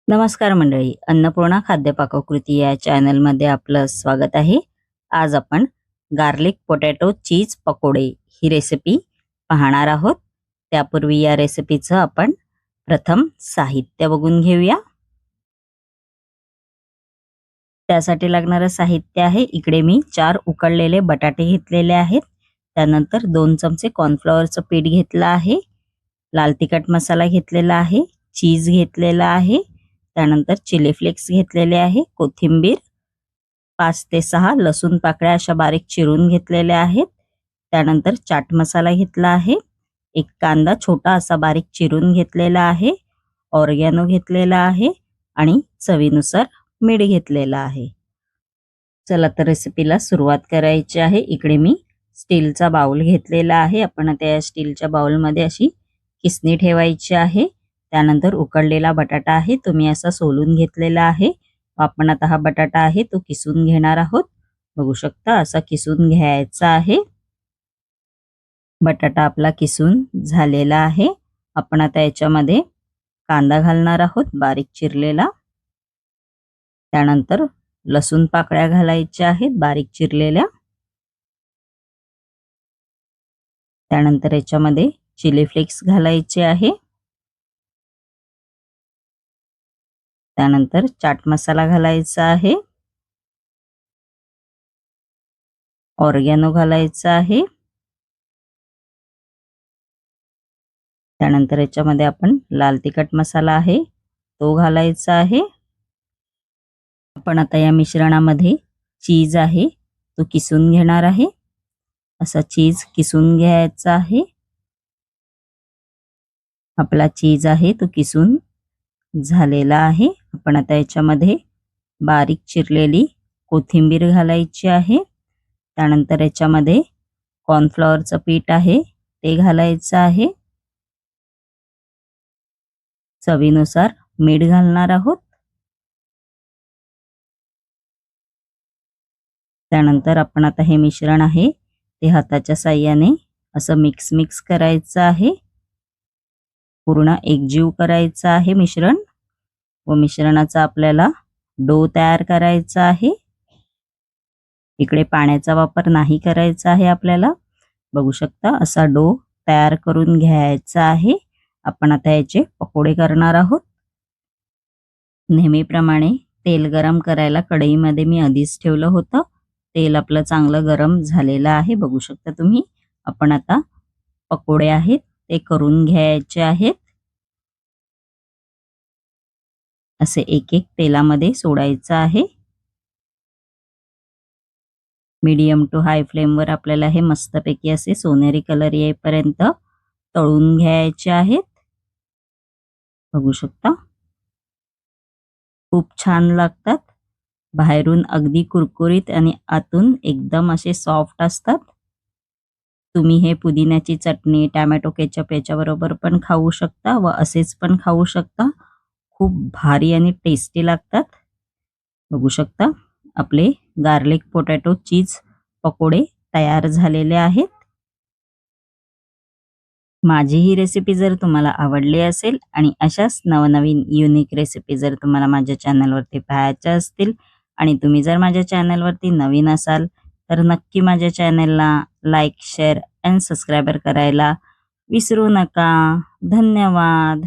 नमस्कार मंडळी, अन्नपूर्णा खाद्य पाककृती या चॅनलमध्ये आपलं स्वागत आहे. आज आपण गार्लिक पोटॅटो चीज पकोडे ही रेसिपी पाहणार आहोत. त्यापूर्वी या रेसिपीचं आपण प्रथम साहित्य बघून घेऊया. त्यासाठी लागणारं साहित्य आहे, इकडे मी 4 उकडलेले बटाटे घेतलेले आहेत. त्यानंतर 2 चमचे कॉर्नफ्लॉवरचं पीठ घेतलं आहे. लाल तिखट मसाला घेतलेला आहे. चीज घेतलेला आहे. त्यानंतर चिली फ्लेक्स घेतलेले आहे. कोथिंबीर 5 ते 6 लसूण पाकळ्या अशा बारीक चिरून घेतलेल्या आहेत. त्यानंतर चाट मसाला घेतला आहे. एक कांदा छोटा असा बारीक चिरून घेतलेला आहे. ऑर्गॅनो घेतलेला आहे आणि चवीनुसार मीठ घेतलेला आहे. चला तर रेसिपीला सुरुवात करायची आहे. इकडे मी स्टीलचा बाउल घेतलेला आहे. आपण त्या स्टीलच्या बाउलमध्ये अशी किसणी ठेवायची आहे. त्यानंतर उकडलेला बटाटा आहे, तो मी असा सोलून घेतलेला आहे. आपण आता हा बटाटा आहे तो किसून घेणार आहोत. बघू शकता असा किसून घ्यायचा आहे. बटाटा आपला किसून झालेला आहे. आपण आता याच्यामध्ये कांदा घालणार आहोत बारीक चिरलेला. त्यानंतर लसूण पाकळ्या घालायच्या आहेत बारीक चिरलेल्या. त्यानंतर याच्यामध्ये चिली फ्लेक्स घालायचे आहे. त्यानंतर चाट मसाला घालायचा आहे. ऑर्गॅनो घालायचा आहे. त्यानंतर याच्यामध्ये आपण लाल तिखट मसाला आहे तो घालायचा आहे. आपण आता या मिश्रणामध्ये चीज आहे तो किसून घेणार आहे. असा चीज किसून घ्यायचा आहे. आपला चीज आहे तो किसून झालेला आहे. आपण आता याच्यामध्ये बारीक चिरलेली कोथिंबीर घालायची आहे. त्यानंतर याच्यामध्ये कॉर्नफ्लॉवरचं पीठ आहे ते घालायचं आहे. चवीनुसार मीठ घालणार आहोत. त्यानंतर आपण आता हे मिश्रण आहे ते हाताच्या साहाय्याने असं मिक्स करायचं आहे. पूर्ण एकजीव करायचं आहे मिश्रण व मिश्रणाचा आपल्याला डो तयार करायचा आहे. इकडे पाण्याचा वापर नाही करायचा आहे आपल्याला. बघू शकता असा डो तयार करून घ्यायचा आहे. आपण आता याचे पकोडे करणार आहोत. नेहमीप्रमाणे तेल गरम करायला कढईमध्ये मी आधीच ठेवलं होतं. तेल आपलं चांगलं गरम झालेलं आहे. बघू शकता तुम्ही. आपण आता पकोडे आहेत ते करून घ्यायचे आहेत. असे एक एक तेलामध्ये सोडायचं आहे. मीडियम टू हाय फ्लेमवर आपल्याला हे मस्तपैकी असे सोनेरी कलर येईपर्यंत तळून घ्यायचे आहेत. बघू शकता खूप छान लागतात. बाहेरून अगदी कुरकुरीत आणि आतून एकदम असे सॉफ्ट असतात. तुम्ही हे पुदिन्याची चटणी, टोमॅटो केचप याच्याबरोबर पण खाऊ शकता व असेच पण खाऊ शकता. खूप भारी आणि टेस्टी लागतात. बघू शकता आपले गार्लिक पोटॅटो चीज पकोडे तयार झालेले आहेत. माझी ही रेसिपी जर तुम्हाला आवडली असेल आणि अशाच नवनवीन युनिक रेसिपी जर तुम्हाला माझ्या चॅनलवरती पाहायच्या असतील आणि तुम्ही जर माझ्या चॅनलवरती नवीन असाल तर नक्की माझ्या चॅनलला लाईक, शेअर आणि सबस्क्राईब करायला विसरू नका. धन्यवाद.